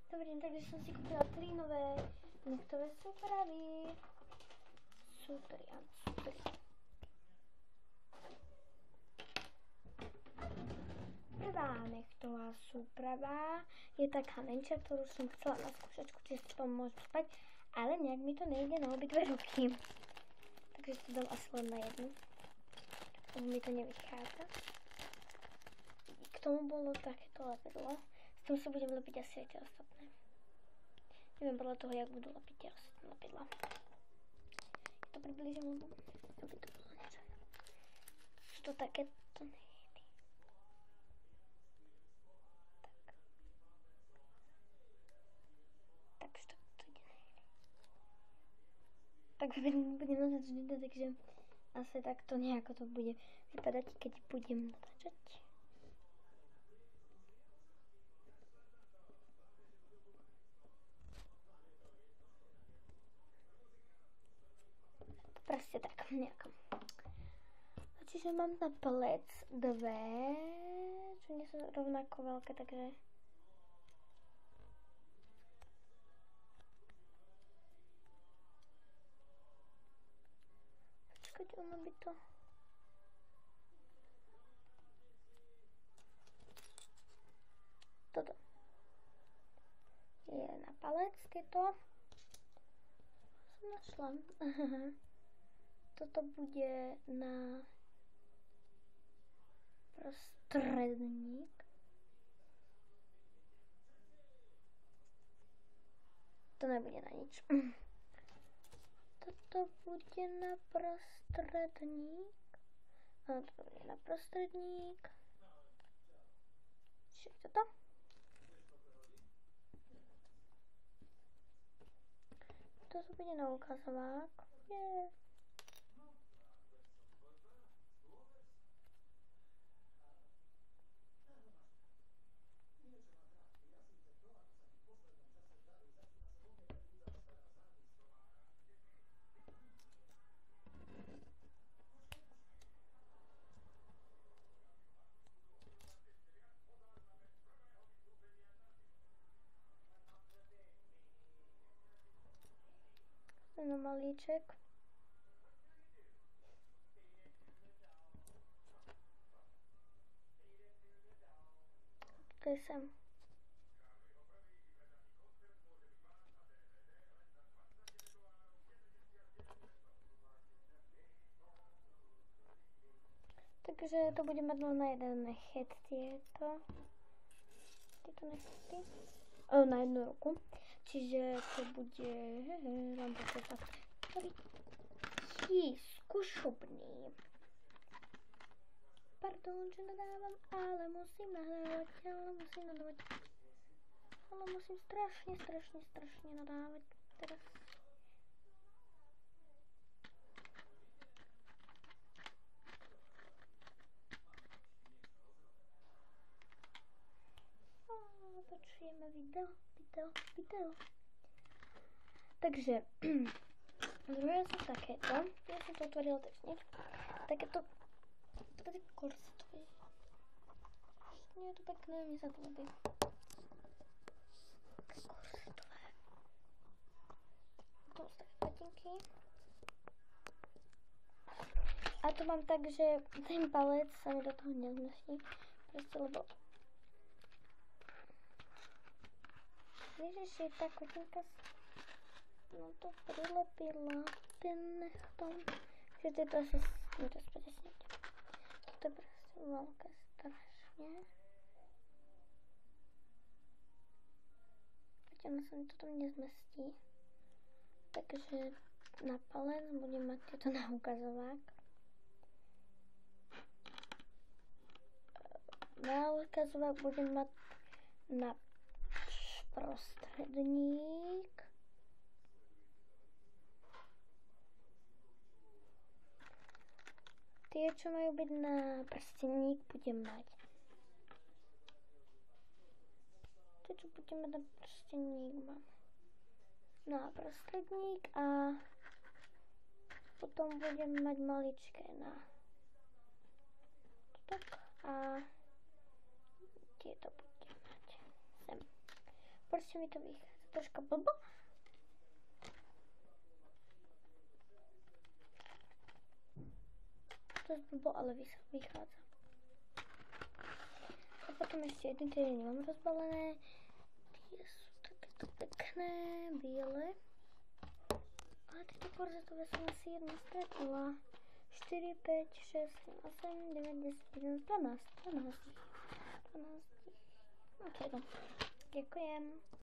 Dobrý deň, takže som si kúpila 3 nové nechtové súpravy. Super. Prvá nechtová súprava je taká menšia, ktorú som chcela na skúšačku, či s tom môžem spať, ale nejak mi to nejde na obidve ruky. Takže to dám asi len na jednu. Lebo mi to nevychádza. K tomu bolo takéto lepidlo. S tým sa budem lepiť asi aj tie ostatné. Neviem podľa toho, jak budú lepiť tie ostatné lepidla. Ja to približím, lebo aby to bolo niečo. Sú to takéto nehty. Takže to ide nehty. Tak budem natáčať video, takže asi takto nejako to bude vypadať, keď budem natáčať. Proste tak, nejako. Čiže mám na palec dve, čo nie sú rovnako veľké, takže počkať, ono by to toto je na palec, tieto som našla. Toto bude na prostredník. To nebude na nič. Toto bude na prostredník. Áno, toto bude na prostredník. Čiže toto. Toto bude na ukazovák. Yeah. Na malíček. To je sem. Takže to bude mať len na jeden nechet tieto nechty. Na jednu ruku. Čiže to bude skúšobný. Pardon, že nadávam, ale musím nadávať. Ale musím strašne nadávať teraz. Počujeme video. Takže druhé sú takéto. Ja som to otvorila tež nič. Takéto korsetové. Nie je to pekné, mne sa to ľúbi. Také korsetové. Tu sú také patinky. A tu mám tak, že ten palec sa mi do toho nezmestí. Proste lebo Ježiš, je tá kotinka no to prilepila ten nechtom. Že to je to asi to spätesniť. To je proste veľké strašne. Veď ono sa mi to tam nezmestí. Takže na palec budem mať tieto na ukazovák. Na ukazovák budem mať na prostredník. Tie, čo majú byť na prsteník, budem mať. Tie, čo budem mať na prsteník, mám na prostredník a potom budem mať maličké na tak a tieto budem mať sem. ešte mi to vychádza troška blbo. Dosť blbo, ale vychádza. A potom ešte jedny tie nemám rozbalené. Tie sú takéto pekné, biele. Ale tieto korzetové som asi jednu stretla. 4, 5, 6, 8, 9, 10, 11, 12. Ok, no. Ďakujem.